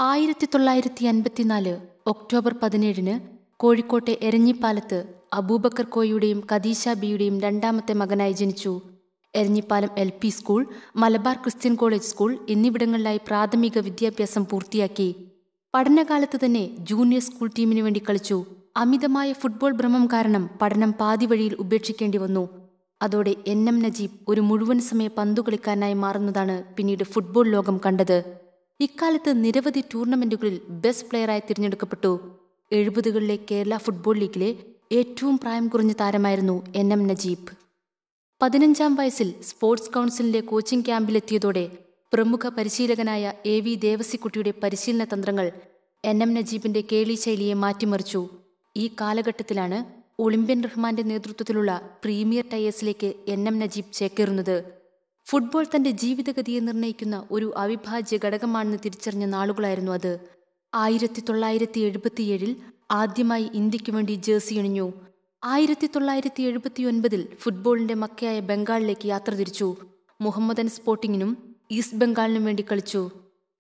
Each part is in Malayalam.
1954 ഒക്ടോബർ 17 കോഴിക്കോട്ടെ എരഞ്ഞിപ്പാലത്ത് അബൂബക്കർ കോയയുടെയും ഖദീജ ബിയുടെയും രണ്ടാമത്തെ മകനായി ജനിച്ചു. Eranhipalam LP school, Malabar Christian college school എന്നിവിടങ്ങളിലായി പ്രാഥമിക വിദ്യാഭ്യാസം പൂർത്തിയാക്കി. പഠനകാലത്ത് തന്നെ ജൂനിയർ സ്കൂൾ ടീമിനു വേണ്ടി കളിച്ചു. അമിതമായ ഫുട്ബോൾ ഭ്രമം കാരണം പഠനം പാതിവഴിയിൽ ഉപേക്ഷിക്കേണ്ടി വന്നു. അതോടെ NM നജീബ് ഒരു മുഴുവൻ സമയ പന്തുകളിക്കാരനായി മാറുന്നതാണ് പിന്നീട് ഫുട്ബോൾ ലോകം കണ്ടത്. ഇക്കാലത്ത് നിരവധി ടൂർണമെന്റുകളിൽ ബെസ്റ്റ് പ്ലെയറായി തിരഞ്ഞെടുക്കപ്പെട്ടു. 70കളിലെ കേരള ഫുട്ബോൾ ലീഗിലെ ഏറ്റവും പ്രായം കുറഞ്ഞ താരമായിരുന്നു NM നജീബ്. 15-ാം വയസ്സിൽ സ്പോർട്സ് കൗൺസിലിന്റെ കോച്ചിംഗ് ക്യാമ്പിലെത്തിയതോടെ പ്രമുഖ പരിശീലകനായ AV ദേവസിക്കുട്ടിയുടെ പരിശീലന തന്ത്രങ്ങൾ NM നജീബിന്റെ കേളി ശൈലിയെ മാറ്റിമറിച്ചു. ഈ കാലഘട്ടത്തിലാണ് ഒളിമ്പ്യൻ റഹ്മാന്റെ നേതൃത്വത്തിലുള്ള പ്രീമിയർ ടയേഴ്സിലേക്ക് NM നജീബ് ചേക്കേറുന്നത്. ഫുട്ബോൾ തന്റെ ജീവിതഗതിയെ നിർണ്ണയിക്കുന്ന ഒരു അവിഭാജ്യ ഘടകമാണെന്ന് തിരിച്ചറിഞ്ഞ നാളുകളായിരുന്നു അത്. 1977 ആദ്യമായി ഇന്ത്യക്കു വേണ്ടി ജേഴ്സി അണിഞ്ഞു. 1979 ഫുട്ബോളിന്റെ മക്കയായ ബംഗാളിലേക്ക് യാത്ര തിരിച്ചു. മുഹമ്മദൻ സ്പോർട്ടിങ്ങിനും ഈസ്റ്റ് ബംഗാളിനും വേണ്ടി കളിച്ചു.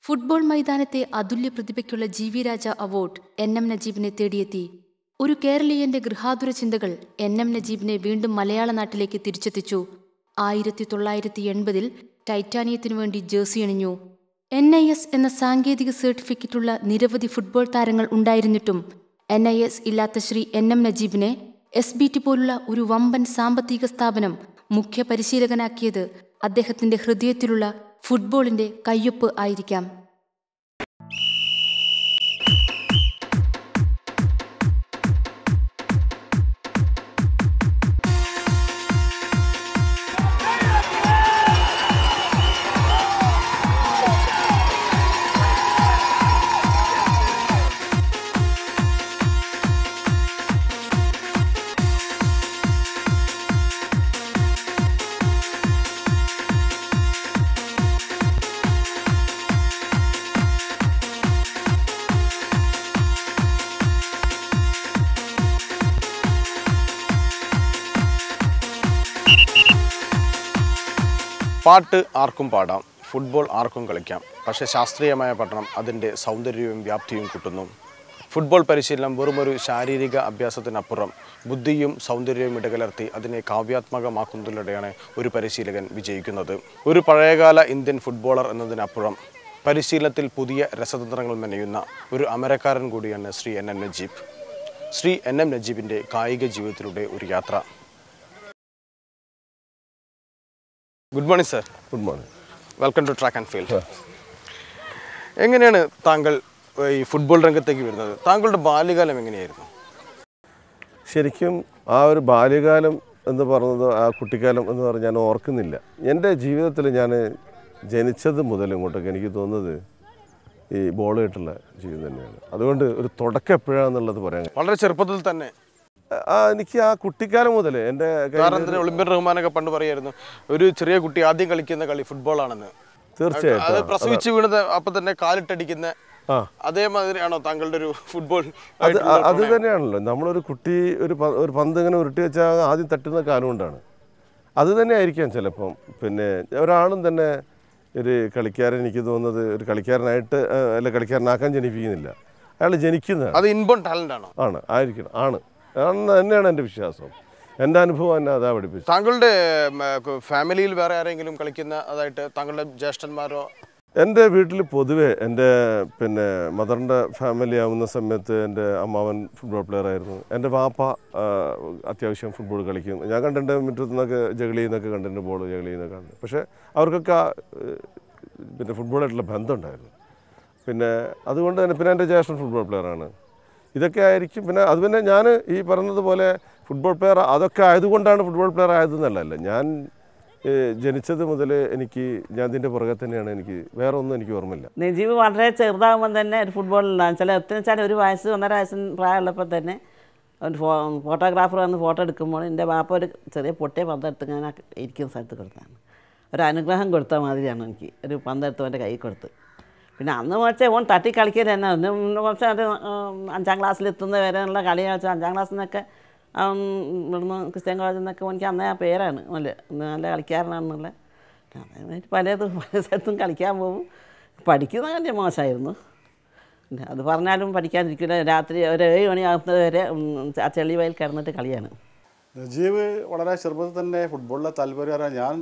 ഫുട്ബോൾ മൈതാനത്തെ അതുല്യ പ്രതിഭയ്ക്കുള്ള GV രാജ അവാർഡ് NM നജീബിനെ തേടിയെത്തി. ഒരു കേരളീയന്റെ ഗൃഹാതുര ചിന്തകൾ NM നജീബിനെ വീണ്ടും മലയാള നാട്ടിലേക്ക് തിരിച്ചെത്തിച്ചു. 1980 ടൈറ്റാനിയത്തിനു വേണ്ടി ജേഴ്സി അണിഞ്ഞു. NIS എന്ന സാങ്കേതിക സർട്ടിഫിക്കറ്റുള്ള നിരവധി ഫുട്ബോൾ താരങ്ങൾ ഉണ്ടായിരുന്നിട്ടും NIS ഇല്ലാത്ത ശ്രീ NM നജീബിനെ SBT പോലുള്ള ഒരു വമ്പൻ സാമ്പത്തിക സ്ഥാപനം മുഖ്യ പരിശീലകനാക്കിയത് അദ്ദേഹത്തിന്റെ ഹൃദയത്തിലുള്ള ഫുട്ബോളിന്റെ കയ്യൊപ്പ് ആയിരിക്കാം. പാട്ട് ആർക്കും പാടാം, ഫുട്ബോൾ ആർക്കും കളിക്കാം. പക്ഷേ ശാസ്ത്രീയമായ പഠനം അതിൻ്റെ സൗന്ദര്യവും വ്യാപ്തിയും കൂട്ടുന്നു. ഫുട്ബോൾ പരിശീലനം വെറുമൊരു ശാരീരിക അഭ്യാസത്തിനപ്പുറം ബുദ്ധിയും സൗന്ദര്യവും ഇടകലർത്തി അതിനെ കാവ്യാത്മകമാക്കുന്നതിലൂടെയാണ് ഒരു പരിശീലകൻ വിജയിക്കുന്നത്. ഒരു പഴയകാല ഇന്ത്യൻ ഫുട്ബോളർ എന്നതിനപ്പുറം പരിശീലനത്തിൽ പുതിയ രസതന്ത്രങ്ങൾ മെനയുന്ന ഒരു അമരക്കാരൻ കൂടിയാണ് ശ്രീ NM നജീബ്. ശ്രീ NM നജീബിൻ്റെ കായിക ജീവിതത്തിലൂടെ ഒരു യാത്ര. Good morning sir. Good morning. Welcome to track and field. എങ്ങനെയാണ് താങ്കൾ ഈ ഫുട്ബോൾ രംഗത്തേക്ക് വരുന്നത്? താങ്കളുടെ ബാല്യകാലം എങ്ങനെയായിരുന്നു? ശരിക്കും ആ ഒരു ബാല്യകാലം എന്ന് പറഞ്ഞത്, ആ കുട്ടിക്കാലം എന്ന് പറഞ്ഞാൽ ഞാൻ ഓർക്കുന്നില്ല. എൻ്റെ ജീവിതത്തിൽ ഞാൻ ജനിച്ചത് മുതൽ ഇങ്ങോട്ടൊക്കെ എനിക്ക് തോന്നുന്നത് ഈ ബോൾ ആയിട്ടുള്ള ജീവിതം തന്നെയാണ്. അതുകൊണ്ട് ഒരു തുടക്കം എപ്പോഴാണെന്നുള്ളത് പറയാൻ വളരെ ചെറുപ്പത്തിൽ തന്നെ എനിക്ക് ആ കുട്ടിക്കാലം മുതൽ എൻ്റെ ഒളിമ്പ്യൻ റഹ്മാനൊക്കെ പണ്ട് പറയായിരുന്നു ഒരു ചെറിയ കുട്ടി ആദ്യം കളിക്കുന്ന കളി ഫുട്ബോളാണെന്ന്. തീർച്ചയായിട്ടും അത് പ്രസവിച്ച് വീണത് അപ്പം തന്നെ കാലിട്ടടിക്കുന്ന അതേമാതിരിയാണോ താങ്കളുടെ ഒരു ഫുട്ബോൾ? അത് തന്നെയാണല്ലോ. നമ്മളൊരു കുട്ടി ഒരു പന്ത് ഇങ്ങനെ ഉരുട്ടി വെച്ചാൽ ആദ്യം തട്ടുന്ന കാലം കൊണ്ടാണ്. അത് തന്നെ ആയിരിക്കാം ചിലപ്പം. പിന്നെ ഒരാളും തന്നെ ഒരു കളിക്കാരൻ, എനിക്ക് തോന്നുന്നത് ഒരു കളിക്കാരനായിട്ട് അല്ല കളിക്കാരനാക്കാൻ ജനിപ്പിക്കുന്നില്ല, അയാൾ ജനിക്കുന്നതാണ്. അത് ഇൻബോൺ ടാലന്റ് ആണോ? ആയിരിക്കണം. തന്നെയാണ് എൻ്റെ വിശ്വാസം. എൻ്റെ അനുഭവം തന്നെ അതാ പഠിപ്പിച്ചു. താങ്കളുടെ ഫാമിലിയിൽ വേറെ ആരെങ്കിലും കളിക്കുന്ന അതായിട്ട് താങ്കളുടെ ജ്യേഷ്ഠന്മാരോ? എൻ്റെ വീട്ടിൽ പൊതുവെ എൻ്റെ മദറിൻ്റെ ഫാമിലി ആവുന്ന സമയത്ത് എൻ്റെ അമ്മാവൻ ഫുട്ബോൾ പ്ലെയർ ആയിരുന്നു. എൻ്റെ വാപ്പ അത്യാവശ്യം ഫുട്ബോൾ കളിക്കും. ഞാൻ കണ്ടിട്ടുണ്ട് മുറ്റത്തു നിന്നൊക്കെ ജഗിൾ ചെയ്യുന്നൊക്കെ കണ്ടിട്ടുണ്ട്, ബോൾ ജഗിൾ ചെയ്യുന്നൊക്കെ കണ്ടു. പക്ഷേ അവർക്കൊക്കെ ഫുട്ബോളായിട്ടുള്ള ബന്ധമുണ്ടായിരുന്നു. അതുകൊണ്ട് തന്നെ എൻ്റെ ജ്യേഷ്ഠൻ ഫുട്ബോൾ പ്ലെയറാണ്. ഇതൊക്കെ ആയിരിക്കും. പിന്നെ ഞാൻ ഈ പറഞ്ഞതുപോലെ ഫുട്ബോൾ പ്ലെയർ അതൊക്കെ ആയതുകൊണ്ടാണ് ഫുട്ബോൾ പ്ലെയർ ആയതെന്നല്ല. ഞാൻ ജനിച്ചത് മുതൽ ഞാൻ ഇതിൻ്റെ പുറകെ തന്നെയാണ്. എനിക്ക് വേറെ ഒന്നും എനിക്ക് ഓർമ്മയില്ല. നജീബ് വളരെ ചെറുതാകുമ്പോൾ തന്നെ ഒരു ഫുട്ബോളിലാണ് എത്തിച്ചാൽ 1 വയസ്സ് 1.5 വയസ്സിന് പ്രായമുള്ളപ്പോൾ തന്നെ ഒരു ഫോട്ടോഗ്രാഫർ വന്ന് ഫോട്ടോ എടുക്കുമ്പോൾ എൻ്റെ വാപ്പ ഒരു ചെറിയ പൊട്ടിയ പന്തെടുത്ത് ഞാൻ ഇരിക്കുന്ന സ്ഥലത്ത് കൊടുത്താണ്. ഒരു അനുഗ്രഹം കൊടുത്ത മാതിരിയാണ് എനിക്ക് ഒരു പന്തെടുത്ത് എൻ്റെ കൈ കൊടുത്ത്. പിന്നെ അന്ന് കുറച്ച് ഓൻ തട്ടി കളിക്കുക തന്നെ. കുറച്ച് അത് 5-ാം ക്ലാസ്സിലെത്തുന്ന വരെയുള്ള കളി കളിച്ചാൽ 5-ാം ക്ലാസ്സിൽ നിന്നൊക്കെ ഇവിടുന്ന് ക്രിസ്ത്യൻ കോളേജിൽ നിന്നൊക്കെ എനിക്ക് അന്നേ ആ പേരാണ് നല്ല കളിക്കാരനാണെന്നുള്ള. പല സ്ഥലത്തും കളിക്കാൻ പോകും. പഠിക്കുന്ന കാര്യം മോശമായിരുന്നു. പിന്നെ അത് പറഞ്ഞാലും പഠിക്കാതിരിക്കില്ല. രാത്രി ഒരു 7 മണിയാകുന്നത് വരെ ആ ചെളി വയൽ കിടന്നിട്ട് കളിയാണ്. നജീബ് വളരെ ചെറുപ്പത്തിൽ തന്നെ ഫുട്ബോളിലെ താല്പര്യം. ഞാൻ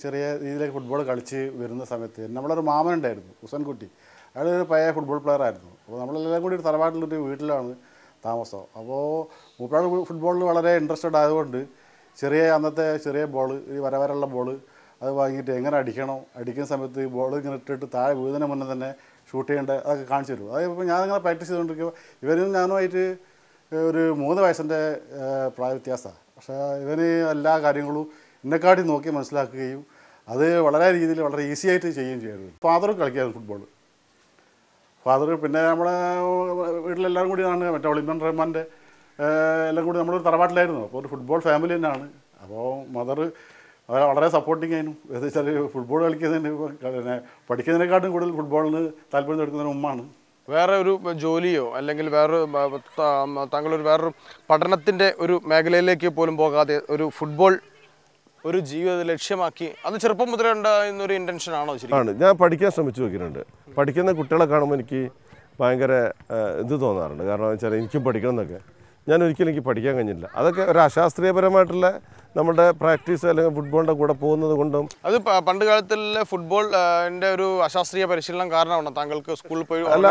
ചെറിയ രീതിയിലേക്ക് ഫുട്ബോൾ കളിച്ച് വരുന്ന സമയത്ത് നമ്മളൊരു മാമനുണ്ടായിരുന്നു, ഹുസൻകുട്ടി. അയാൾ ഒരു പഴയ ഫുട്ബോൾ പ്ലെയർ ആയിരുന്നു. അപ്പോൾ നമ്മളെല്ലാം കൂടി ഒരു തറവാട്ടിലൊരു വീട്ടിലാണ് താമസം. അപ്പോൾ മൂപ്പരാൾ ഫുട്ബോളിൽ വളരെ ഇൻട്രസ്റ്റഡ് ആയതുകൊണ്ട് അന്നത്തെ ചെറിയ ബോൾ, ഈ വരവരുള്ള ബോൾ, അത് വാങ്ങിയിട്ട് എങ്ങനെ അടിക്കണം, അടിക്കുന്ന സമയത്ത് ബോൾ ഇങ്ങനെ ഇട്ടിട്ട് താഴെ വീഴുന്നതിന് മുന്നേ തന്നെ ഷൂട്ട് ചെയ്യേണ്ട അതൊക്കെ കാണിച്ചു തരും. അതിപ്പോൾ ഞാനിങ്ങനെ പ്രാക്ടീസ് ചെയ്തുകൊണ്ടിരിക്കുമ്പോൾ ഇവരും ഞാനുമായിട്ട് ഒരു 3 വയസ്സിൻ്റെ പ്രായ വ്യത്യാസമാണ്. പക്ഷേ ഇവന് എല്ലാ കാര്യങ്ങളും എന്നെക്കാട്ടി നോക്കി മനസ്സിലാക്കുകയും അത് വളരെ രീതിയിൽ വളരെ ഈസി ആയിട്ട് ചെയ്യുകയും ചെയ്യുമായിരുന്നു. ഫാദറും കളിക്കായിരുന്നു ഫുട്ബോൾ. ഫാദർ പിന്നെ നമ്മുടെ വീട്ടിലെല്ലാവരും കൂടിയാണ് മറ്റേ ഒളിമ്പ്യൻ റഹ്മാൻ്റെ എല്ലാം കൂടി നമ്മളൊരു തറവാട്ടിലായിരുന്നു. അപ്പോൾ ഒരു ഫുട്ബോൾ ഫാമിലി തന്നെയാണ്. അപ്പോൾ മദർ വളരെ സപ്പോർട്ടിങ് ആയിരുന്നു. എന്താ വെച്ചാൽ ഫുട്ബോൾ കളിക്കുന്നതിന് പിന്നെ പഠിക്കുന്നതിനെക്കാട്ടും കൂടുതൽ ഫുട്ബോളിന് താല്പര്യം എടുക്കുന്നതിന് ഉമ്മാണ്. വേറെ ഒരു ജോലിയോ അല്ലെങ്കിൽ താങ്കളൊരു വേറൊരു പഠനത്തിൻ്റെ ഒരു മേഖലയിലേക്ക് പോലും പോകാതെ ഒരു ഫുട്ബോൾ ഒരു ജീവിത ലക്ഷ്യമാക്കി അത് ചെറുപ്പം മുതലേ ഉണ്ടായിരുന്നൊരു ഇൻറ്റൻഷൻ ആണോ? ആണ്. ഞാൻ പഠിക്കാൻ ശ്രമിച്ചു നോക്കിയിട്ടുണ്ട്. പഠിക്കുന്ന കുട്ടികളെ കാണുമ്പോൾ എനിക്ക് ഭയങ്കര ഇത് തോന്നാറുണ്ട്. കാരണം വെച്ചാൽ എനിക്കും പഠിക്കണം എന്നൊക്കെ. ഞാൻ ഒരിക്കലും എനിക്ക് പഠിക്കാൻ കഴിഞ്ഞില്ല. അതൊക്കെ ഒരു അശാസ്ത്രീയപരമായിട്ടുള്ള നമ്മുടെ പ്രാക്ടീസ് അല്ലെങ്കിൽ ഫുട്ബോളിൻ്റെ കൂടെ പോകുന്നത് കൊണ്ടും അത് പണ്ട് കാലത്തിലെ ഫുട്ബോളിൻ്റെ ഒരു അശാസ്ത്രീയ പരിശീലനം കാരണമാണ് താങ്കൾക്ക് സ്കൂളിൽ പോയി? അല്ല,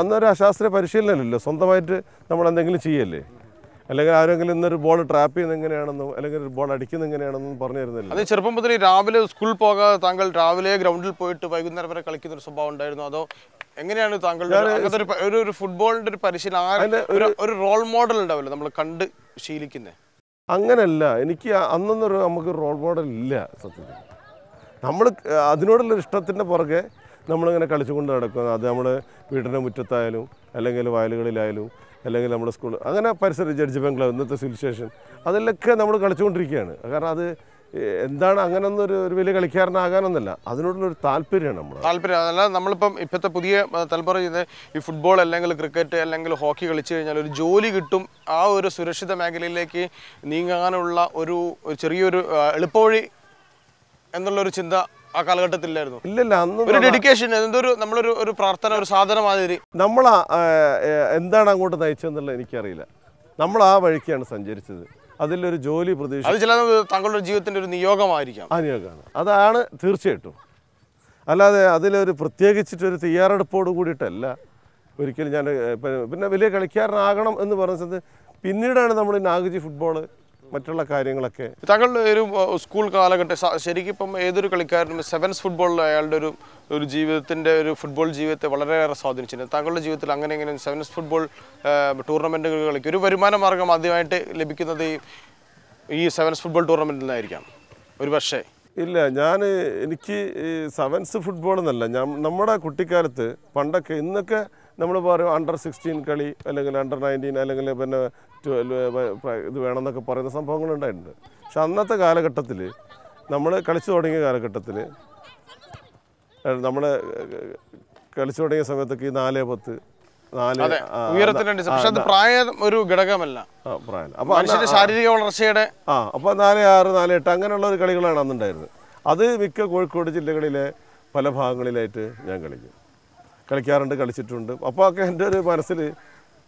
അന്നൊരു അശാസ്ത്രീയ പരിശീലനമില്ലല്ലോ. സ്വന്തമായിട്ട് നമ്മൾ എന്തെങ്കിലും ചെയ്യല്ലേ. അല്ലെങ്കിൽ ആരെങ്കിലും ഇന്നൊരു ബോൾ ട്രാപ്പ് ചെയ്യുന്നത് എങ്ങനെയാണെന്നും അല്ലെങ്കിൽ ഒരു ബോൾ അടിക്കുന്നത് എങ്ങനെയാണെന്നും പറഞ്ഞു തരുന്നില്ല. അത് ചെറുപ്പം മുതൽ രാവിലെ സ്കൂളിൽ പോകാതെ താങ്കൾ രാവിലെ ഗ്രൗണ്ടിൽ പോയിട്ട് വൈകുന്നേരം വരെ കളിക്കുന്ന ഒരു സ്വഭാവം ഉണ്ടായിരുന്നു? അതോ എങ്ങനെയാണ് താങ്കളുടെ അങ്ങനത്തെ ഒരു ഫുട്ബോളിൻ്റെ ഒരു പരിശീലനം, ഒരു റോൾ മോഡൽ ഉണ്ടാവില്ല നമ്മൾ കണ്ട് ശീലിക്കുന്നത്? അങ്ങനെയല്ല. എനിക്ക് അന്നൊന്നൊരു നമുക്ക് റോൾ മോഡൽ ഇല്ല സത്യത്തിൽ. നമ്മൾ അതിനോടുള്ള ഇഷ്ടത്തിൻ്റെ പുറകെ നമ്മളിങ്ങനെ കളിച്ചുകൊണ്ട് നടക്കുക. അത് നമ്മൾ വീടിൻ്റെ മുറ്റത്തായാലും അല്ലെങ്കിൽ വയലുകളിലായാലും അല്ലെങ്കിൽ നമ്മുടെ സ്കൂൾ അങ്ങനെ പരിസരം ജഡ്ജ് ബംഗ്ലാവ്, ഇന്നത്തെ സിവിൽ സ്റ്റേഷൻ, അതിലൊക്കെ നമ്മൾ കളിച്ചുകൊണ്ടിരിക്കുകയാണ്. കാരണം അത് എന്താണ് അങ്ങനൊന്നും ഒരു വലിയ കളിക്കാരനാകാനൊന്നുമല്ല, അതിനോടുള്ളൊരു താല്പര്യമാണ് നമ്മൾ. താല്പര്യം അതല്ല. നമ്മളിപ്പം ഇപ്പോഴത്തെ പുതിയ തലമുറ ഈ ഫുട്ബോൾ അല്ലെങ്കിൽ ക്രിക്കറ്റ് അല്ലെങ്കിൽ ഹോക്കി കളിച്ചു കഴിഞ്ഞാൽ ഒരു ജോലി കിട്ടും, ആ ഒരു സുരക്ഷിത മേഖലയിലേക്ക് നീങ്ങാനുള്ള ഒരു ചെറിയൊരു എളുപ്പവഴി എന്നുള്ളൊരു ചിന്ത ആ കാലഘട്ടത്തിലായിരുന്നു. ഇല്ലല്ല, അന്ന് ഒരു ഡെഡിക്കേഷൻ, എന്തൊരു നമ്മളൊരു പ്രാർത്ഥന, ഒരു സാധന മാതിരി. നമ്മൾ എന്താണ് അങ്ങോട്ട് നയിച്ചതെന്നുള്ളത് എനിക്കറിയില്ല. നമ്മൾ ആ വഴിക്കാണ് സഞ്ചരിച്ചത്. അതിലൊരു ജോലി പ്രതീക്ഷ, അത് ചില താങ്കളുടെ ജീവിതത്തിൻ്റെ ഒരു നിയോഗമായിരിക്കാം. ആ നിയോഗമാണ്, അതാണ് തീർച്ചയായിട്ടും. അല്ലാതെ അതിലൊരു പ്രത്യേകിച്ചിട്ടൊരു തയ്യാറെടുപ്പോട് കൂടിയിട്ടല്ല ഒരിക്കലും ഞാൻ പിന്നെ വലിയ കളിക്കാരനാകണം എന്ന് പറഞ്ഞത് പിന്നീടാണ് നമ്മൾ നാഗജി ഫുട്ബോൾ മറ്റുള്ള കാര്യങ്ങളൊക്കെ. താങ്കളുടെ ഒരു സ്കൂൾ കാലഘട്ടം ശരിക്കും ഇപ്പം ഏതൊരു കളിക്കാരനും സെവൻസ് ഫുട്ബോളിൽ അയാളുടെ ഒരു ജീവിതത്തിൻ്റെ ഒരു ഫുട്ബോൾ ജീവിതത്തെ വളരെയേറെ സ്വാധീനിച്ചിട്ടുണ്ട്. താങ്കളുടെ ജീവിതത്തിൽ അങ്ങനെ സെവൻസ് ഫുട്ബോൾ ടൂർണമെൻറ്റുകൾ കളിക്കും ഒരു വരുമാന മാർഗം ആദ്യമായിട്ട് ലഭിക്കുന്നത് ഈ സെവൻസ് ഫുട്ബോൾ ടൂർണമെൻറ്റിൽ നിന്നായിരിക്കാം ഒരു പക്ഷേ? ഇല്ല, എനിക്ക് ഈ സെവൻസ് ഫുട്ബോൾ എന്നല്ല. നമ്മുടെ കുട്ടിക്കാലത്ത് പണ്ടൊക്കെ, ഇന്നൊക്കെ നമ്മൾ പറയും അണ്ടർ 16 കളി അല്ലെങ്കിൽ അണ്ടർ 19 അല്ലെങ്കിൽ പിന്നെ 12 ഇത് വേണമെന്നൊക്കെ പറയുന്ന സംഭവങ്ങളുണ്ടായിട്ടുണ്ട്. പക്ഷെ അന്നത്തെ കാലഘട്ടത്തിൽ നമ്മൾ കളിച്ചു തുടങ്ങിയ കാലഘട്ടത്തിൽ നമ്മൾ കളിച്ചു തുടങ്ങിയ സമയത്തൊക്കെ ഈ 4-10 പ്രായം ഒരു ഘടകമല്ല. അപ്പോൾ ശാരീരിക വളർച്ചയുടെ അപ്പോൾ 4-6, 4-8 അങ്ങനെയുള്ള ഒരു കളികളാണ് അന്നുണ്ടായിരുന്നത്. അത് മിക്ക കോഴിക്കോട് ജില്ലകളിലെ പല ഭാഗങ്ങളിലായിട്ട് ഞാൻ കളിക്കാറുണ്ട്, കളിച്ചിട്ടുണ്ട്. അപ്പോൾ ഒക്കെ എൻ്റെ ഒരു മനസ്സിൽ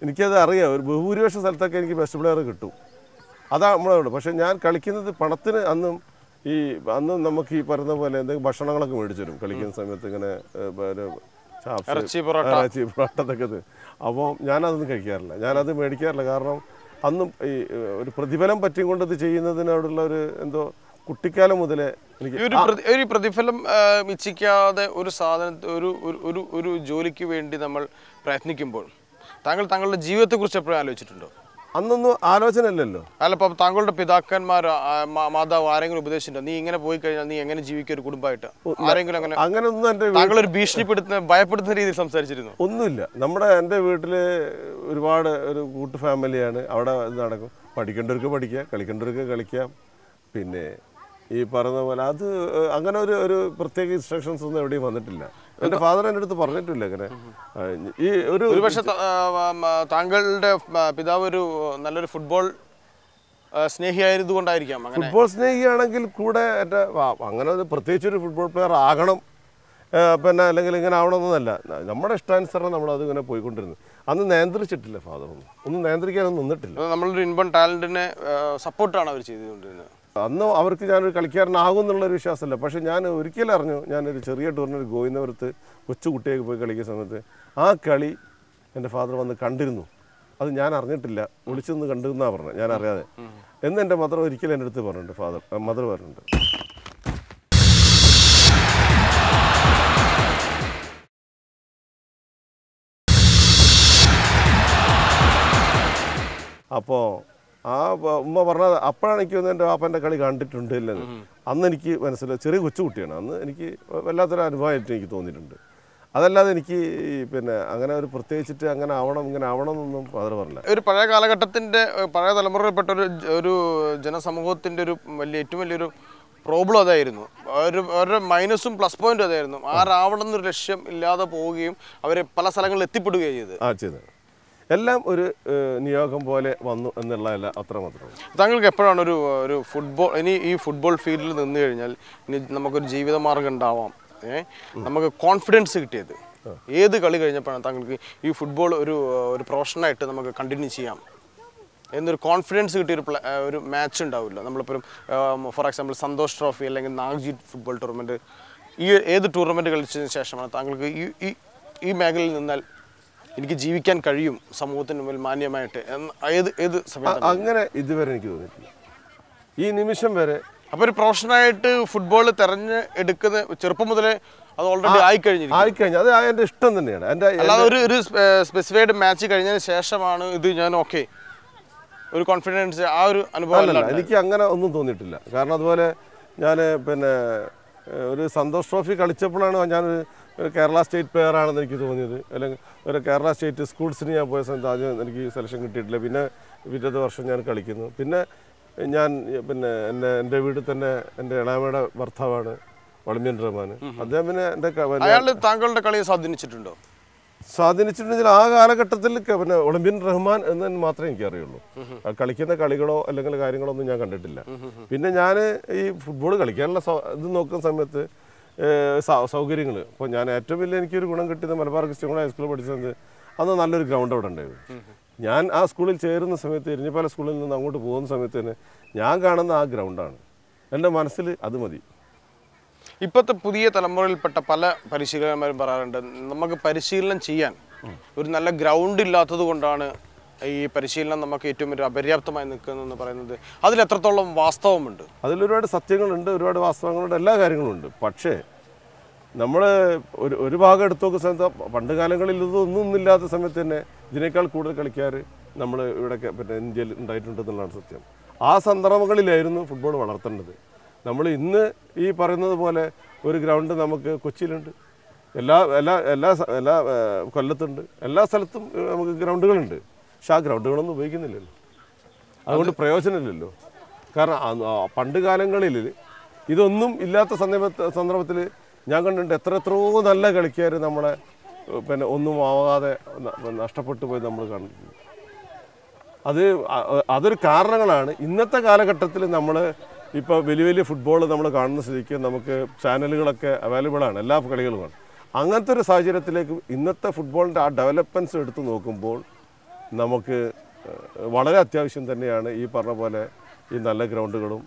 എനിക്കത് അറിയാം. ഒരു ഭൂരിപക്ഷ സ്ഥലത്തൊക്കെ എനിക്ക് ബെസ്റ്റ് പ്ലെയർ കിട്ടും, അതാ നമ്മളോട്. പക്ഷേ ഞാൻ കളിക്കുന്നത് പണത്തിന് അന്നും നമുക്ക് ഈ പറയുന്ന പോലെ എന്തെങ്കിലും ഭക്ഷണങ്ങളൊക്കെ മേടിച്ചു തരും കളിക്കുന്ന സമയത്ത്, ഇങ്ങനെ ഇറച്ചി പൊറോട്ടതൊക്കെ. അപ്പോൾ ഞാനതൊന്നും കഴിക്കാറില്ല, ഞാനത് മേടിക്കാറില്ല. കാരണം അന്നും ഈ ഒരു പ്രതിഫലം പറ്റിയും കൊണ്ട് ഇത് ചെയ്യുന്നതിനോടുള്ള ഒരു എന്തോ കുട്ടിക്കാലം മുതലേ എനിക്ക് ഒരു പ്രതിഫലം ഇച്ഛിക്കാതെ ഒരു ഒരു ജോലിക്ക് വേണ്ടി നമ്മൾ പ്രയത്നിക്കുമ്പോൾ താങ്കളുടെ ജീവിതത്തെക്കുറിച്ച് എപ്പോഴും ആലോചിച്ചിട്ടുണ്ടോ? അന്നൊന്നും ആലോചനയില്ലല്ലോ. അല്ല, ഇപ്പം താങ്കളുടെ പിതാക്കന്മാർ, മാതാവ് ആരെങ്കിലും ഉപദേശിച്ചിട്ടുണ്ടോ നീ ഇങ്ങനെ പോയി കഴിഞ്ഞാൽ നീ എങ്ങനെ ജീവിക്കും ഒരു കുടുംബമായിട്ട്? ആരെങ്കിലും അങ്ങനെയൊന്നും എൻ്റെ താങ്കളൊരു ഭീഷണിപ്പെടുത്തുന്ന ഭയപ്പെടുത്തുന്ന രീതിയിൽ സംസാരിച്ചിരുന്നു? ഒന്നുമില്ല. എൻ്റെ വീട്ടിൽ ഒരുപാട് ഒരു കൂട്ട് ഫാമിലിയാണ്. അവിടെ ഇത് നടക്കും. പഠിക്കേണ്ടവർക്ക് പഠിക്കാം, കളിക്കേണ്ടവർക്ക് കളിക്കാം. പിന്നെ ഈ പറഞ്ഞ പോലെ അത് അങ്ങനെ ഒരു പ്രത്യേക ഇൻസ്ട്രക്ഷൻസ് ഒന്നും എവിടെയും വന്നിട്ടില്ല. എൻ്റെ ഫാദർ എൻ്റെ അടുത്ത് പറഞ്ഞിട്ടില്ല അങ്ങനെ. ഈ ഒരു പക്ഷേ താങ്കളുടെ പിതാവ് ഒരു നല്ലൊരു ഫുട്ബോൾ സ്നേഹിയായതുകൊണ്ടായിരിക്കാം. ഫുട്ബോൾ സ്നേഹിയാണെങ്കിൽ കൂടെ എൻ്റെ അങ്ങനെ പ്രത്യേകിച്ചൊരു ഫുട്ബോൾ പ്ലെയർ ആകണം പിന്നെ അല്ലെങ്കിൽ ഇങ്ങനെ ആവണമെന്നല്ല, നമ്മുടെ ഇഷ്ടാനുസരണം നമ്മളത് ഇങ്ങനെ പോയിക്കൊണ്ടിരുന്നു. അന്ന് നിയന്ത്രിച്ചിട്ടില്ല ഫാദർ, ഒന്നും നിയന്ത്രിക്കാനൊന്നും നിന്നിട്ടില്ല. നമ്മളൊരു ഇൻബോൺ ടാലൻറ്റിനെ സപ്പോർട്ടാണ് അവർ ചെയ്തുകൊണ്ടിരുന്നത്. അന്ന് അവർക്ക് ഞാനൊരു കളിക്കാരനാകും എന്നുള്ളൊരു വിശ്വാസമില്ല. പക്ഷേ ഞാൻ ഒരിക്കലും അറിഞ്ഞു, ഞാനൊരു ചെറിയ ടൂർണമെൻറ്റ് ഗോവിന്ദപുരത്ത് കൊച്ചുകുട്ടിയൊക്കെ പോയി കളിക്കുന്ന സമയത്ത് ആ കളി എൻ്റെ ഫാദർ വന്ന് കണ്ടിരുന്നു. അത് ഞാൻ അറിഞ്ഞിട്ടില്ല, വിളിച്ചൊന്ന് കണ്ടു എന്നാണ് പറഞ്ഞത്, ഞാൻ അറിയാതെ. എന്ന് എൻ്റെ മദർ ഒരിക്കലും എൻ്റെ അടുത്ത് പറഞ്ഞിട്ടുണ്ട്, മദർ പറഞ്ഞിട്ടുണ്ട്. അപ്പോൾ ആ ഉമ്മ പറഞ്ഞത് അപ്പോഴാണ് എനിക്ക് തോന്നുന്നത് എൻ്റെ വാപ്പൻ്റെ കളി കണ്ടിട്ടുണ്ട് ഇല്ലെന്ന്. അന്ന് എനിക്ക് മനസ്സിലായി, ചെറിയ കൊച്ചുകുട്ടിയാണ്, അന്ന് എനിക്ക് വല്ലാത്തൊരു അനുഭവമായിട്ട് എനിക്ക് തോന്നിയിട്ടുണ്ട്. അതല്ലാതെ എനിക്ക് പിന്നെ അങ്ങനെ ഒരു പ്രത്യേകിച്ചിട്ട് അങ്ങനെ ആവണം ഇങ്ങനെ ആവണം എന്നൊന്നും ഫാദർ പറഞ്ഞില്ല. ഒരു പഴയ കാലഘട്ടത്തിൻ്റെ പഴയ തലമുറയിൽപ്പെട്ട ഒരു ജനസമൂഹത്തിൻ്റെ ഏറ്റവും വലിയൊരു പ്രോബ്ലം അതായിരുന്നു. അവരുടെ മൈനസും പ്ലസ് പോയിന്റും അതായിരുന്നു. ആരാവണം എന്നൊരു ലക്ഷ്യം ഇല്ലാതെ പോവുകയും അവരെ പല സ്ഥലങ്ങളിൽ എത്തിപ്പെടുകയും ചെയ്തത്. എല്ലാം ഒരു നിയോഗം പോലെ വന്നു എന്നുള്ളതല്ല, അത്രമാത്രം. താങ്കൾക്ക് എപ്പോഴാണ് ഒരു ഫുട്ബോൾ, ഇനി ഈ ഫുട്ബോൾ ഫീൽഡിൽ നിന്ന് കഴിഞ്ഞാൽ ഇനി നമുക്കൊരു ജീവിതമാർഗം ഉണ്ടാവാം, നമുക്ക് കോൺഫിഡൻസ് കിട്ടിയത് ഏത് കളി കഴിഞ്ഞപ്പോഴാണ് താങ്കൾക്ക് ഈ ഫുട്ബോൾ ഒരു പ്രൊഫഷനായിട്ട് നമുക്ക് കണ്ടിന്യൂ ചെയ്യാം എന്നൊരു കോൺഫിഡൻസ് കിട്ടിയൊരു ഒരു മാച്ച് ഉണ്ടാവില്ല? നമ്മളിപ്പോഴും ഫോർ എക്സാമ്പിൾ സന്തോഷ് ട്രോഫി അല്ലെങ്കിൽ നാഗ്ജി ഫുട്ബോൾ ടൂർണമെൻറ്റ്, ഈ ഏത് ടൂർണമെൻറ്റ് കളിച്ചതിന് ശേഷമാണ് താങ്കൾക്ക് ഈ മേഖലയിൽ നിന്നാൽ എനിക്ക് ജീവിക്കാൻ കഴിയും സമൂഹത്തിന് മുമ്പിൽ മാന്യമായിട്ട് ഏത് സമയത്ത്? അങ്ങനെ ഇതുവരെ എനിക്ക് തോന്നിയിട്ടില്ല, ഈ നിമിഷം വരെ. അപ്പോൾ ഒരു പ്രൊഫഷനായിട്ട് ഫുട്ബോൾ തെരഞ്ഞെടുക്കുന്ന ചെറുപ്പം മുതലേ അത് ഓൾറെഡി ആയിക്കഴിഞ്ഞു, അത് എൻ്റെ ഇഷ്ടം തന്നെയാണ്. അല്ലാതെ ഒരു സ്പെസിഫൈഡ് മാച്ച് കഴിഞ്ഞതിന് ശേഷമാണ് ഇത് ഞാൻ ഓക്കെ ഒരു കോൺഫിഡൻസ് ആ ഒരു അനുഭവം എനിക്ക് അങ്ങനെ ഒന്നും തോന്നിയിട്ടില്ല. കാരണം അതുപോലെ ഞാൻ പിന്നെ ഒരു സന്തോഷ് ട്രോഫി കളിച്ചപ്പോഴാണ് ഒരു കേരള സ്റ്റേറ്റ് പ്ലെയർ ആണെന്ന് എനിക്ക് തോന്നിയത്. അല്ലെങ്കിൽ ഒരു കേരള സ്റ്റേറ്റ് സ്കൂൾസിന് ഞാൻ പോയ സമയത്ത് ആദ്യം എനിക്ക് സെലക്ഷൻ കിട്ടിയിട്ടില്ല. പിന്നെ പിറ്റത്തെ വർഷം ഞാൻ കളിക്കുന്നു. പിന്നെ എൻ്റെ വീട്ടിൽ തന്നെ എൻ്റെ ഇളാമയുടെ ഭർത്താവാണ് വളമ്യൻ റഹ്മാൻ. അദ്ദേഹം പിന്നെ എൻ്റെ താങ്കളുടെ കളിയെ സ്വാധീനിച്ചിട്ടുണ്ടോ? സ്വാധീനിച്ചിട്ടുണ്ടെങ്കിൽ ആ കാലഘട്ടത്തിൽ പിന്നെ ഒളിമ്പ്യൻ റഹ്മാൻ എന്ന് മാത്രമേ എനിക്കറിയുള്ളൂ. കളിക്കുന്ന കളികളോ അല്ലെങ്കിൽ കാര്യങ്ങളോ ഒന്നും ഞാൻ കണ്ടിട്ടില്ല. പിന്നെ ഞാൻ ഈ ഫുട്ബോൾ കളിക്കാനുള്ള ഇത് നോക്കുന്ന സമയത്ത് സൗകര്യങ്ങൾ, ഇപ്പോൾ ഞാൻ ഏറ്റവും വലിയ എനിക്കൊരു ഗുണം കിട്ടിയത് മലബാർ ക്രിസ്ത്യൻ കോളേജ് ഹൈസ്കൂളിൽ പഠിച്ചത് അന്ന് നല്ലൊരു ഗ്രൗണ്ട് അവിടെ ഉണ്ടായിരുന്നു. ഞാൻ ആ സ്കൂളിൽ ചേരുന്ന സമയത്ത് എരഞ്ഞിപ്പാലം സ്കൂളിൽ നിന്ന് അങ്ങോട്ട് പോകുന്ന സമയത്ത് തന്നെ ഞാൻ കാണുന്ന ആ ഗ്രൗണ്ടാണ്. എൻ്റെ മനസ്സിൽ അത് മതി. ഇപ്പോഴത്തെ പുതിയ തലമുറയിൽപ്പെട്ട പല പരിശീലകന്മാരും പറയാറുണ്ട്, നമുക്ക് പരിശീലനം ചെയ്യാൻ ഒരു നല്ല ഗ്രൗണ്ട് ഇല്ലാത്തത് കൊണ്ടാണ് ഈ പരിശീലനം നമുക്ക് ഏറ്റവും ഒരു അപര്യാപ്തമായി നിൽക്കുന്നതെന്ന് പറയുന്നത്. അതിൽ എത്രത്തോളം വാസ്തവമുണ്ട്? അതിലൊരുപാട് സത്യങ്ങളുണ്ട്, ഒരുപാട് വാസ്തവങ്ങളുണ്ട്, എല്ലാ കാര്യങ്ങളും ഉണ്ട്. പക്ഷേ നമ്മൾ ഒരു ഭാഗം എടുത്തു നോക്കുന്ന സമയത്ത് പണ്ട് കാലങ്ങളിൽ ഇതൊന്നും ഇല്ലാത്ത സമയത്ത് തന്നെ ഇതിനേക്കാൾ കൂടുതൽ കളിക്കാർ നമ്മൾ ഇവിടെ പിന്നെ ഇന്ത്യയിൽ ഉണ്ടായിട്ടുണ്ടെന്നുള്ളതാണ് സത്യം. ആ സന്ദർഭങ്ങളിലായിരുന്നു ഫുട്ബോൾ വളർത്തേണ്ടത്. നമ്മൾ ഇന്ന് ഈ പറയുന്നത് പോലെ ഒരു ഗ്രൗണ്ട് നമുക്ക് കൊച്ചിയിലുണ്ട്, എല്ലാ കൊല്ലത്തുണ്ട്, എല്ലാ സ്ഥലത്തും നമുക്ക് ഗ്രൗണ്ടുകളുണ്ട്. പക്ഷെ ആ ഗ്രൗണ്ടുകളൊന്നും ഉപയോഗിക്കുന്നില്ലല്ലോ, അതുകൊണ്ട് പ്രയോജനമില്ലല്ലോ. കാരണം പണ്ട് കാലങ്ങളിൽ ഇതൊന്നും ഇല്ലാത്ത സന്ദർഭത്തിൽ ഞാൻ കണ്ടിട്ടുണ്ട് എത്രയോ നല്ല കളിക്കാർ നമ്മളെ പിന്നെ ഒന്നും ആവാതെ നഷ്ടപ്പെട്ടു പോയി നമ്മൾ കണ്ടിട്ടുണ്ട്. അതൊരു കാരണങ്ങളാണ്. ഇന്നത്തെ കാലഘട്ടത്തിൽ നമ്മൾ ഇപ്പോൾ വലിയ ഫുട്ബോൾ നമ്മൾ കാണുന്ന സ്ഥിതിക്ക് നമുക്ക് ചാനലുകളൊക്കെ അവൈലബിളാണ്, എല്ലാ കളികളുമാണ്. അങ്ങനത്തെ ഒരു സാഹചര്യത്തിലേക്ക് ഇന്നത്തെ ഫുട്ബോളിൻ്റെ ആ ഡെവലപ്മെൻറ്റ്സ് എടുത്ത് നോക്കുമ്പോൾ നമുക്ക് വളരെ അത്യാവശ്യം തന്നെയാണ് ഈ പറഞ്ഞ പോലെ ഈ നല്ല ഗ്രൗണ്ടുകളും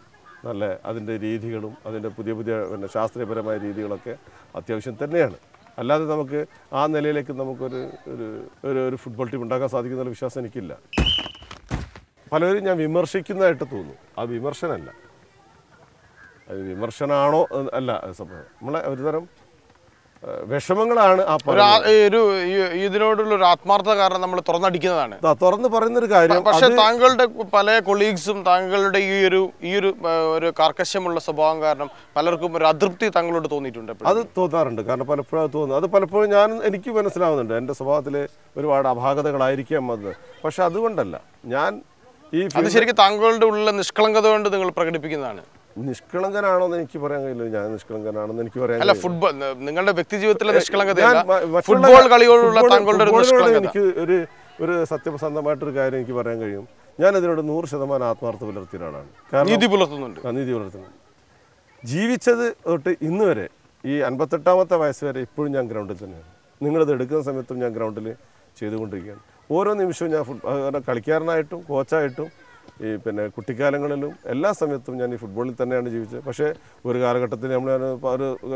നല്ല അതിൻ്റെ രീതികളും അതിൻ്റെ പുതിയ പിന്നെ ശാസ്ത്രീയപരമായ രീതികളൊക്കെ അത്യാവശ്യം തന്നെയാണ്. അല്ലാതെ നമുക്ക് ആ നിലയിലേക്ക് നമുക്കൊരു ഒരു ഫുട്ബോൾ ടീം ഉണ്ടാക്കാൻ സാധിക്കുന്ന വിശ്വാസം എനിക്കില്ല. പലരും ഞാൻ വിമർശിക്കുന്നതായിട്ട് തോന്നുന്നു, ആ വിമർശനമല്ല. അത് വിമർശനമാണോ അല്ല, സംഭവം നമ്മളെ ഒരുതരം വിഷമങ്ങളാണ്. ഇതിനോടുള്ള ഒരു ആത്മാർത്ഥത കാരണം നമ്മൾ തുറന്നടിക്കുന്നതാണ്, തുറന്ന് പറയുന്നൊരു കാര്യം. പക്ഷെ താങ്കളുടെ പല കൊളീഗ്സും താങ്കളുടെ ഈ ഒരു കാർക്കശ്യമുള്ള സ്വഭാവം കാരണം പലർക്കും ഒരു അതൃപ്തി താങ്കളോട് തോന്നിയിട്ടുണ്ട്. അത് തോന്നാറുണ്ട്, കാരണം പലപ്പോഴും അത് തോന്നുന്നു. അത് പലപ്പോഴും എനിക്ക് മനസ്സിലാവുന്നുണ്ട് എൻ്റെ സ്വഭാവത്തിൽ ഒരുപാട് അപാകതകളായിരിക്കാം അത്. പക്ഷെ അതുകൊണ്ടല്ല ഞാൻ അത് ശരിക്കും താങ്കളുടെ ഉള്ള നിഷ്കളങ്കത കൊണ്ട് നിങ്ങൾ പ്രകടിപ്പിക്കുന്നതാണ്. നിഷ്കളങ്കനാണോന്ന് എനിക്ക് പറയാൻ കഴിയില്ല. ഞാൻ നിഷ്കളങ്കനാണെന്ന് എനിക്ക് പറയാൻ അല്ല, ഫുട്ബോൾ നിങ്ങളുടെ വ്യക്തി ജീവിതത്തിലെ നിഷ്കളങ്കതയല്ല, ഫുട്ബോൾ കളിയോടുള്ള താങ്കളുടെ ഒരു നിഷ്കളങ്കത. എനിക്ക് ഒരു സത്യസന്ധമായിട്ടൊരു കാര്യം എനിക്ക് പറയാൻ കഴിയും. ഞാൻ അതിനോട് 100% ആത്മാർത്ഥ പുലർത്തിയ ഒരാളാണ്. നീതി പുലർത്തുന്നുണ്ട്. നീതി പുലർത്തുന്നുണ്ട്. ജീവിച്ചത് തൊട്ട് ഇന്ന് വരെ ഈ 58ാമത്തെ വയസ്സ് വരെ ഇപ്പോഴും ഞാൻ ഗ്രൗണ്ടിൽ തന്നെയാണ്. നിങ്ങളിത് എടുക്കുന്ന സമയത്തും ഞാൻ ഗ്രൗണ്ടിൽ ചെയ്തുകൊണ്ടിരിക്കുകയാണ്. ഓരോ നിമിഷവും ഞാൻ കളിക്കാരനായിട്ടും കോച്ചായിട്ടും ഈ പിന്നെ കുട്ടിക്കാലങ്ങളിലും എല്ലാ സമയത്തും ഞാൻ ഈ ഫുട്ബോളിൽ തന്നെയാണ് ജീവിച്ചത്. പക്ഷേ ഒരു കാലഘട്ടത്തിൽ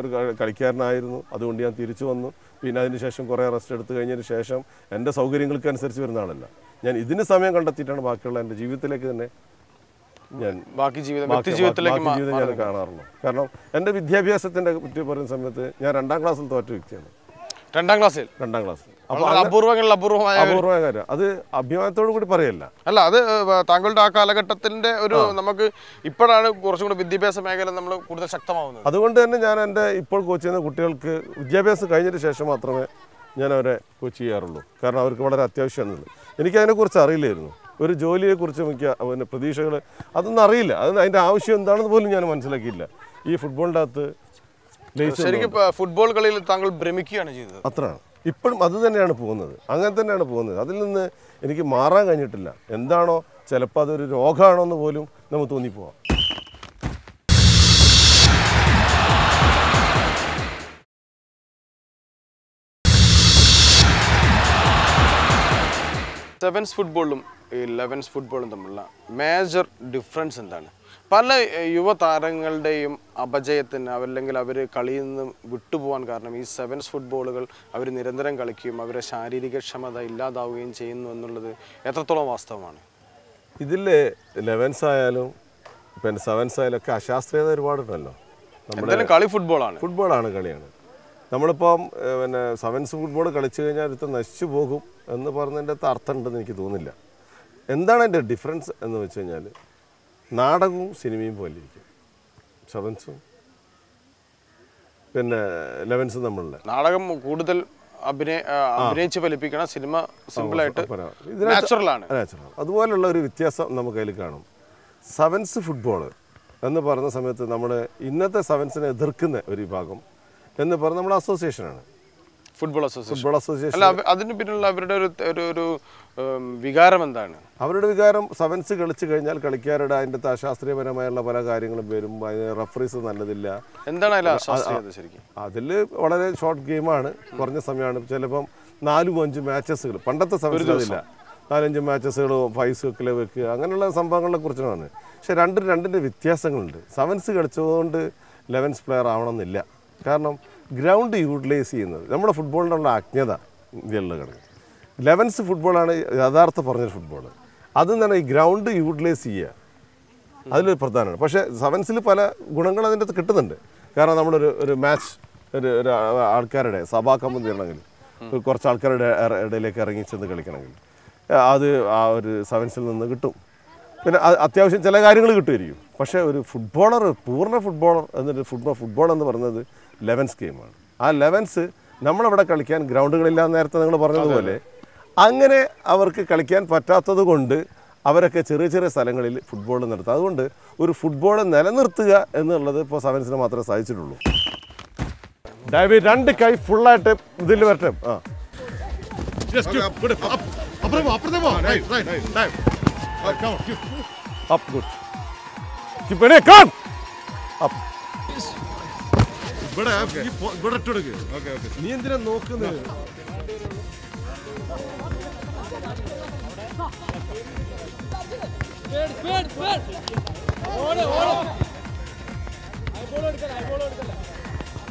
ഒരു കളിക്കാരനായിരുന്നു. അതുകൊണ്ട് ഞാൻ തിരിച്ചു വന്നു. പിന്നെ അതിന് ശേഷം കുറേ റെസ്റ്റ് എടുത്തു കഴിഞ്ഞതിന് ശേഷം എൻ്റെ സൗകര്യങ്ങൾക്ക് അനുസരിച്ച് വരുന്ന ആളല്ല. ഞാൻ ഇതിന് സമയം കണ്ടെത്തിയിട്ടാണ് ബാക്കിയുള്ള എൻ്റെ ജീവിതത്തിലേക്ക് തന്നെ ഞാൻ ബാക്കി ജീവിതം ഞാൻ കാണാറുള്ളൂ. കാരണം എൻ്റെ വിദ്യാഭ്യാസത്തിൻ്റെ പറ്റി പറയുന്ന സമയത്ത് ഞാൻ 2ാം ക്ലാസ്സിൽ തോറ്റ വ്യക്തിയാണ്. 2ാം ക്ലാസ്സിൽ അപ്പോൾ അപൂർവമായ കാര്യം. അത് അഭിമാനത്തോടു കൂടി പറയല്ല. അല്ല, അത് താങ്കളുടെ ആ കാലഘട്ടത്തിന്റെ ഒരു നമുക്ക് ഇപ്പോഴാണ് കുറച്ചും കൂടി വിദ്യാഭ്യാസ മേഖല നമ്മൾ കൂടുതൽ ശക്തമാവുന്നത്. അതുകൊണ്ട് തന്നെ ഞാൻ എൻ്റെ ഇപ്പോൾ കോച്ച് ചെയ്യുന്ന കുട്ടികൾക്ക് വിദ്യാഭ്യാസം കഴിഞ്ഞതിന് ശേഷം മാത്രമേ ഞാൻ അവരെ കോച്ച് ചെയ്യാറുള്ളൂ. കാരണം അവർക്ക് വളരെ അത്യാവശ്യമാണെന്നുള്ളത്. എനിക്കതിനെക്കുറിച്ച് അറിയില്ലായിരുന്നു. ഒരു ജോലിയെക്കുറിച്ച് എനിക്ക് അവൻ്റെ പ്രതീക്ഷകൾ അതൊന്നും അറിയില്ല. അതിൻ്റെ ആവശ്യം എന്താണെന്ന് പോലും ഞാൻ മനസ്സിലാക്കിയില്ല. ഈ ഫുട്ബോളിൻ്റെ അകത്ത് ശരിക്കും ഫുട്ബോൾ കളിയിൽ താങ്കൾ ഭ്രമിക്കുകയാണ് ചെയ്തത്. അത്രയാണ്. ഇപ്പോഴും അത് തന്നെയാണ് പോകുന്നത്. അങ്ങനെ തന്നെയാണ് പോകുന്നത്. അതിൽ നിന്ന് എനിക്ക് മാറാൻ കഴിഞ്ഞിട്ടില്ല. എന്താണോ ചിലപ്പോൾ അതൊരു രോഗമാണോ എന്ന് പോലും നമുക്ക് തോന്നിപ്പോവാം. സെവൻസ് ഫുട്ബോളും ഈ 11സ് ഫുട്ബോളും തമ്മിലുള്ള മേജർ ഡിഫറൻസ് എന്താണ്? പല യുവതാരങ്ങളുടെയും അപജയത്തിന് അല്ലെങ്കിൽ അവർ കളിയിൽ നിന്ന് വിട്ടുപോകാൻ കാരണം ഈ 7സ് ഫുട്ബോളുകൾ അവർ നിരന്തരം കളിക്കുകയും അവരുടെ ശാരീരിക ക്ഷമത ഇല്ലാതാവുകയും ചെയ്യുന്നു എന്നുള്ളത് എത്രത്തോളം വാസ്തവമാണ്? ഇതിൽ 11സ് ആയാലും പിന്നെ 7സ് ആയാലും ഒക്കെ അശാസ്ത്രീയത ഒരുപാടുണ്ടല്ലോ. നമ്മുടെ കളി ഫുട്ബോളാണ് കളിയാണ്. നമ്മളിപ്പം പിന്നെ 7സ് ഫുട്ബോൾ കളിച്ചു കഴിഞ്ഞാൽ അടുത്ത് നശിച്ചു പോകും എന്ന് പറഞ്ഞതിൻ്റെ അർത്ഥം ഉണ്ടെന്ന് എനിക്ക് തോന്നുന്നില്ല. എന്താണ് അതിൻ്റെ ഡിഫറൻസ് എന്ന് വെച്ച് കഴിഞ്ഞാൽ നാടകവും സിനിമയും പോലെ ഇരിക്കും 7സും പിന്നെ 11സും തമ്മിലുള്ള. നാടകം കൂടുതൽ അഭിനയിച്ച് ഫലിപ്പിക്കണം, സിനിമ സിമ്പിളായിട്ട് നാച്ചുറലാണ്. അതുപോലുള്ള ഒരു വ്യത്യാസം നമുക്ക് അതിൽ കാണും. 7സ് ഫുട്ബോൾ എന്ന് പറയുന്ന സമയത്ത് നമ്മൾ ഇന്നത്തെ 7സിനെ എതിർക്കുന്ന ഒരു വിഭാഗം എന്ന് പറഞ്ഞ നമ്മുടെ അസോസിയേഷനാണ്, ഫുട്ബോൾ അസോസിയേഷൻ. അല്ല, അതിന് പിന്നിലുള്ള അവരുടെ ഒരു വികാരം എന്താണ്? അവരുടെ വികാരം 7സ് കളിച്ചു കഴിഞ്ഞാൽ കളിക്കാരുടെ അതിൻ്റെ അശാസ്ത്രീയപരമായുള്ള പല കാര്യങ്ങളും വരും. അതിന് റഫറീസ് നല്ലതില്ല. എന്താണ് അതിൽ വളരെ ഷോർട്ട് ഗെയിമാണ്, കുറഞ്ഞ സമയമാണ്. ചിലപ്പം 4-5 മാച്ചസുകൾ പണ്ടത്തെ 7സിലില്ല. 4-5 മാച്ചസുകൾ 5 വെക്കിൽ വെക്കുക അങ്ങനെയുള്ള സംഭവങ്ങളെ കുറിച്ചാണ്. പക്ഷെ രണ്ടിൻ്റെ വ്യത്യാസങ്ങളുണ്ട്. 7സ് കളിച്ചതുകൊണ്ട് 11സ് പ്ലെയർ ആവണമെന്നില്ല. കാരണം ഗ്രൗണ്ട് യൂട്ടിലൈസ് ചെയ്യുന്നത് നമ്മുടെ ഫുട്ബോളിനുള്ള അജ്ഞത ഇതിലുള്ള ഘടകം. 11സ് ഫുട്ബോളാണ് യഥാർത്ഥ പറഞ്ഞ ഫുട്ബോൾ. അതെന്താണ് ഈ ഗ്രൗണ്ട് യൂട്ടിലൈസ് ചെയ്യുക, അതിലൊരു പ്രധാനമാണ്. പക്ഷേ 7സിൽ പല ഗുണങ്ങൾ അതിൻ്റെ അകത്ത് കിട്ടുന്നുണ്ട്. കാരണം നമ്മളൊരു മാച്ച് ഒരു ആൾക്കാരുടെ സഭാ കമ്പം തീരണമെങ്കിൽ കുറച്ച് ആൾക്കാരുടെ ഇടയിലേക്ക് ഇറങ്ങി ചെന്ന് കളിക്കണമെങ്കിൽ അത് ആ ഒരു 7സിൽ നിന്ന് കിട്ടും. പിന്നെ അത്യാവശ്യം ചില കാര്യങ്ങൾ കിട്ടുമായിരിക്കും. പക്ഷേ ഒരു ഫുട്ബോളർ, പൂർണ്ണ ഫുട്ബോളർ എന്നിട്ട് ഫുട്ബോൾ എന്ന് പറയുന്നത് 11സ് ഗെയിമാണ്. ആ 11സ് നമ്മളവിടെ കളിക്കാൻ ഗ്രൗണ്ടുകളില്ല. നേരത്തെ നിങ്ങൾ പറഞ്ഞതുപോലെ അങ്ങനെ അവർക്ക് കളിക്കാൻ പറ്റാത്തത് കൊണ്ട് അവരൊക്കെ ചെറിയ ചെറിയ സ്ഥലങ്ങളിൽ ഫുട്ബോൾ നടത്തുക. അതുകൊണ്ട് ഒരു ഫുട്ബോൾ നിലനിർത്തുക എന്നുള്ളത് ഇപ്പോൾ 7സിന് മാത്രമേ സാധിച്ചിട്ടുള്ളൂ. ഡൈവിഡ് 2 കൈ ഫുള്ളായിട്ട് ഇതിൽ വരട്ടെ. Up good. Keep it come. Up. ഇവിടെ ഇട്ടെടുക്ക്. നീ എന്തിനാ നോക്കുന്നത്?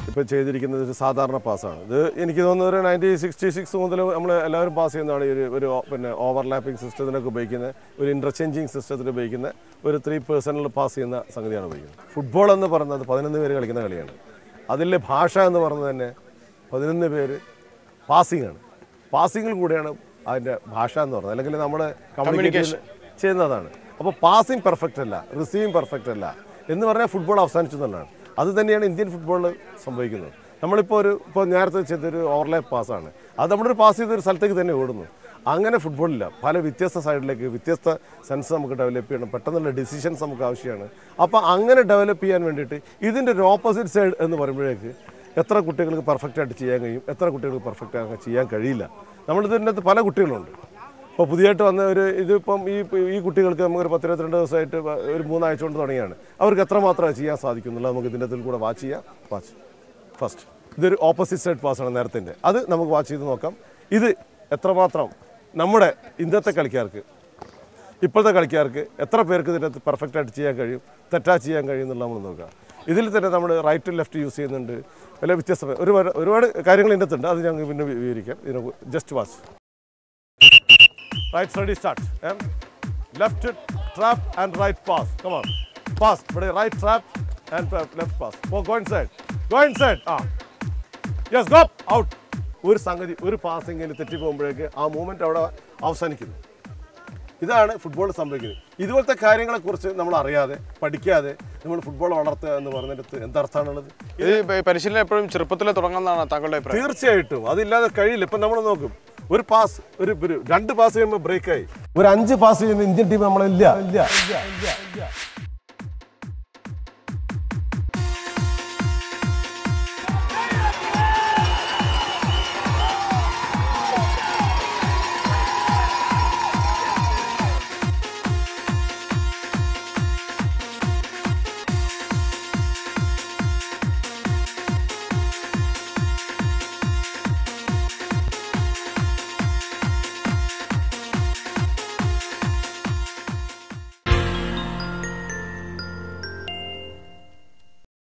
ഇപ്പോൾ ചെയ്തിരിക്കുന്നത് ഒരു സാധാരണ പാസ്സാണ്. ഇത് എനിക്ക് തോന്നുന്നത് ഒരു 1966 മുതൽ നമ്മൾ എല്ലാവരും പാസ് ചെയ്യുന്നതാണ്. ഒരു പിന്നെ ഓവർലാപ്പിംഗ് സിസ്റ്റത്തിനൊക്കെ ഉപയോഗിക്കുന്ന, ഒരു ഇൻ്റർചേഞ്ചിങ് സിസ്റ്റത്തിന് ഉപയോഗിക്കുന്ന ഒരു 3 പേഴ്സണിൽ പാസ് ചെയ്യുന്ന സംഗതിയാണ് ഉപയോഗിക്കുന്നത്. ഫുട്ബോൾ എന്ന് പറയുന്നത് 11 പേര് കളിക്കുന്ന കളിയാണ്. അതിലെ ഭാഷ എന്ന് പറയുന്നത് തന്നെ 11 പേര് പാസിങ്ങാണ്. പാസിങ്ങിൽ കൂടെയാണ് അതിൻ്റെ ഭാഷ എന്ന് പറയുന്നത്. അല്ലെങ്കിൽ നമ്മൾ കമ്മ്യൂണിക്കേഷൻ ചെയ്യുന്നതാണ്. അപ്പോൾ പാസിങ് പെർഫെക്റ്റ് അല്ല, റിസീവിങ് പെർഫെക്റ്റ് അല്ല എന്ന് പറഞ്ഞാൽ ഫുട്ബോൾ അവസാനിച്ചു എന്നുള്ളതാണ്. അത് തന്നെയാണ് ഇന്ത്യൻ ഫുട്ബോളിൽ സംഭവിക്കുന്നത്. നമ്മളിപ്പോൾ ഇപ്പോൾ നേരത്തെ ചെയ്തൊരു ഓവർലാപ്പ് പാസ്സാണ്. അത് നമ്മളൊരു പാസ് ചെയ്തൊരു സ്ഥലത്തേക്ക് തന്നെ ഓടുന്നു. അങ്ങനെ ഫുട്ബോളില്ല. പല വ്യത്യസ്ത സൈഡിലേക്ക് വ്യത്യസ്ത സെൻസ് നമുക്ക് ഡെവലപ്പ് ചെയ്യണം. പെട്ടെന്നുള്ള ഡിസിഷൻസ് നമുക്ക് ആവശ്യമാണ്. അപ്പോൾ അങ്ങനെ ഡെവലപ്പ് ചെയ്യാൻ വേണ്ടിയിട്ട് ഇതിൻ്റെ ഒരു ഓപ്പോസിറ്റ് സൈഡ് എന്ന് പറയുമ്പോഴേക്ക് എത്ര കുട്ടികൾക്ക് പെർഫെക്റ്റായിട്ട് ചെയ്യാൻ കഴിയും, എത്ര കുട്ടികൾക്ക് പെർഫെക്റ്റ് ചെയ്യാൻ കഴിയില്ല. നമ്മളിതിൻ്റെ അകത്ത് പല കുട്ടികളുണ്ട്. ഇപ്പോൾ പുതിയതായിട്ട് വന്ന ഇതിപ്പം ഈ കുട്ടികൾക്ക് നമുക്കൊരു 10-22 ദിവസമായിട്ട് ഒരു 3 ആഴ്ച കൊണ്ട് തുടങ്ങിയാണ്. അവർക്ക് എത്രമാത്രം ചെയ്യാൻ സാധിക്കുന്നുള്ളത് നമുക്ക് ഇതിൻ്റെ അകത്തിൽ കൂടെ വാച്ച് ചെയ്യാം. ഫസ്റ്റ്. ഇതൊരു ഓപ്പോസിറ്റ് സൈഡ് പാസ്സാണ് നേരത്തിൻ്റെ. അത് നമുക്ക് വാച്ച് ചെയ്ത് നോക്കാം. ഇത് എത്രമാത്രം നമ്മുടെ ഇന്നത്തെ കളിക്കാർക്ക്, ഇപ്പോഴത്തെ കളിക്കാർക്ക് എത്ര പേർക്ക് ഇതിനകത്ത് പെർഫെക്റ്റായിട്ട് ചെയ്യാൻ കഴിയും, തെറ്റാ ചെയ്യാൻ കഴിയും എന്നുള്ള നമ്മൾ നോക്കുക. ഇതിൽ തന്നെ നമ്മൾ റൈറ്റ് ലെഫ്റ്റ് യൂസ് ചെയ്യുന്നുണ്ട്. വല്ല വ്യത്യസ്തമായ ഒരുപാട് കാര്യങ്ങൾ ഇതിൻ്റെ ഉണ്ട്. അത് ഞങ്ങൾ പിന്നെ വിവരിക്കാം. ഇതിനെ just watch. Right ready start. Left trap and right pass. Come on pass. ഇവിടെ right trap and left pass. Go inside, go inside. Yes, go out. ഒരു സംഗതി, ഒരു പാസിങ്ങിൽ തെറ്റി പോകുമ്പോഴേക്ക് ആ മൂവ്മെൻറ്റ് അവിടെ അവസാനിക്കുന്നു. ഇതാണ് ഫുട്ബോൾ സംഭവിക്കുന്നത്. ഇതുപോലത്തെ കാര്യങ്ങളെക്കുറിച്ച് നമ്മൾ അറിയാതെ, പഠിക്കാതെ നമ്മൾ ഫുട്ബോൾ വളർത്തുക എന്ന് പറഞ്ഞിടത്ത് എന്തർത്ഥമാണുള്ളത്? ഇത് പരിശീലനം എപ്പോഴും ചെറുപ്പത്തിലെ തുടങ്ങുന്നതാണ് താങ്കളുടെ അഭിപ്രായം? തീർച്ചയായിട്ടും. അതില്ലാതെ കഴിയില്ല. ഇപ്പം നമ്മൾ നോക്കും, ഒരു പാസ്, ഒരു 2 പാസ് ചെയ്യുമ്പോൾ ബ്രേക്കായി, ഒരു 5 പാസ് ചെയ്യുന്ന ഇന്ത്യൻ ടീം നമ്മളില്ല.